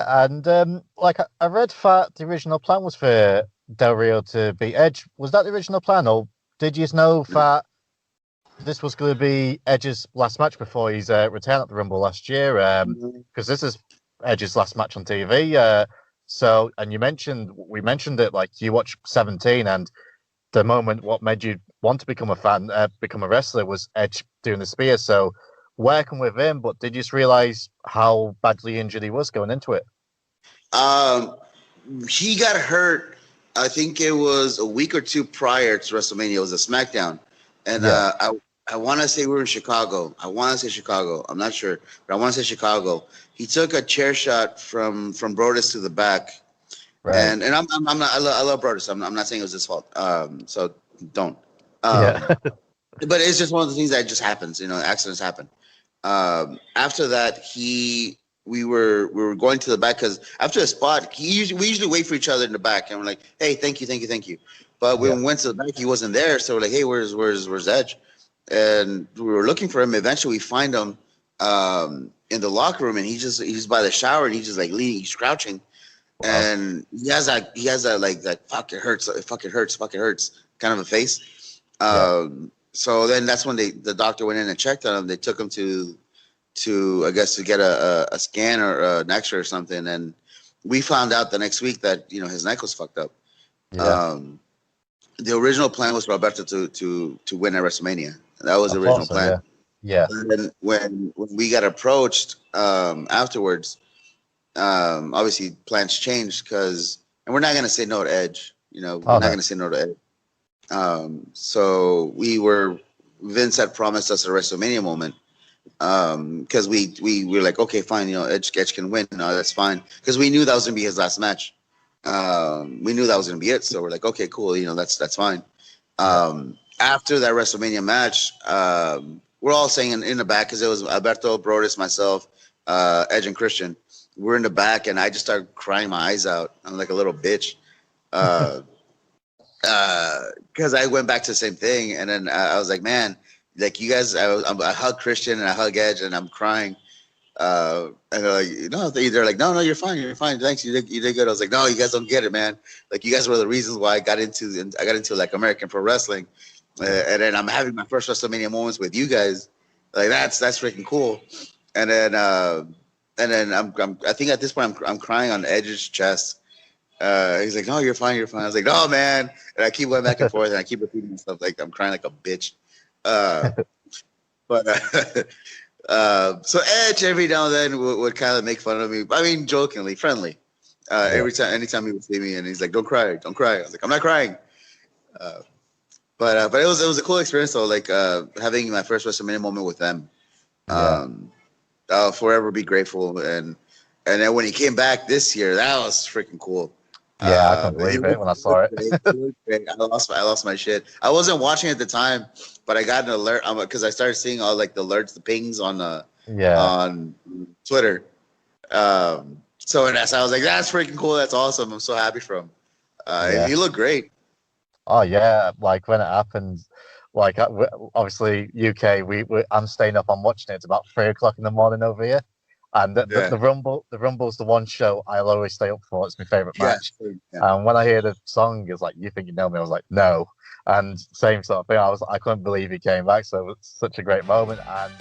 Yeah, and I read that the original plan was for Del Rio to beat Edge. Was that the original plan, or did you know that this was going to be Edge's last match before his return at the Rumble last year? Mhm. Because this is Edge's last match on TV. And we mentioned it, like you watched 17, and the moment what made you want to become a fan, become a wrestler, was Edge doing the spear. So working with him, but did you just realize how badly injured he was going into it? Um, he got hurt. I think it was a week or two prior to WrestleMania. It was a SmackDown, and Yeah, I want to say we were in Chicago. I want to say Chicago. I'm not sure, but I want to say Chicago. He took a chair shot from Brodus to the back, right. and I'm not. I love Brodus. I'm not saying it was his fault. So don't. Yeah, But it's just one of the things that just happens. Accidents happen. After that, we were going to the back because after the spot, we usually wait for each other in the back, and we're like, hey, thank you, thank you, thank you. But when yeah. we went to the back, he wasn't there, so we're like, hey, where's Edge? And we were looking for him. Eventually, we find him in the locker room, and he's by the shower, and he's just like leaning, he's crouching, Wow. and he has that like that fuck it hurts, fuck it hurts kind of a face. Yeah. So then that's when the doctor went in and checked on him. They took him to I guess to get a scan or an X-ray or something, and we found out the next week that his neck was fucked up. Yeah. Um, the original plan was for Alberto to win at WrestleMania. That was I the thought original so. Yeah. plan. Yeah. And then when we got approached afterwards, obviously plans changed and we're not gonna say no to Edge. We're Oh not no. gonna say no to Edge. So Vince had promised us a WrestleMania moment. Because we were like, okay, fine, Edge can win. No, that's fine. Because we knew that was gonna be his last match. We knew that was gonna be it. So we're like, okay, cool. That's fine. Yeah. After that WrestleMania match, we're all saying in the back because it was Alberto, Brodus, myself, Edge, and Christian. We're in the back, and I just started crying my eyes out. I'm like a little bitch. Uh, because I went back to the same thing, and then I was like, man, like you guys, I hug Christian and I hug Edge, and I'm crying. And they're like, no, they're like, no, you're fine, thanks, you did good. I was like, no, you guys don't get it, man. Like you guys were the reasons why I got into like American pro wrestling, Yeah. and then I'm having my first WrestleMania moments with you guys. Like that's freaking cool. And then I think at this point I'm crying on Edge's chest. He's like, no, you're fine, you're fine. I was like, no, man. And I keep going back and forth, and I keep repeating myself like I'm crying like a bitch. Uh, but so Edge every now and then would kind of make fun of me. I mean, jokingly, friendly. Yeah. Anytime he would see me, and he's like, don't cry, don't cry. I was like, I'm not crying. Uh, but it was a cool experience though, like having my first WrestleMania moment with them. Yeah. I'll forever be grateful. And then when he came back this year, that was freaking cool. Yeah. I couldn't He believe it when I looked, he saw looked it. great. He looked great. I lost my shit. I wasn't watching at the time, but I got an alert because I started seeing all like the alerts, the pings Yeah. on Twitter. So I was like, that's freaking cool. That's awesome. I'm so happy for him. Yeah. He looked great. Oh yeah. Like when it happened, obviously UK, I'm staying up. I'm watching it. It's about 3 o'clock in the morning over here. And Yeah. the Rumble's the one show I'll always stay up for. It's my favorite Yeah. match. Yeah. And when I hear the song, it's like, "You think you know me?" I was like, "No." And same sort of thing. I couldn't believe he came back. So it was such a great moment. And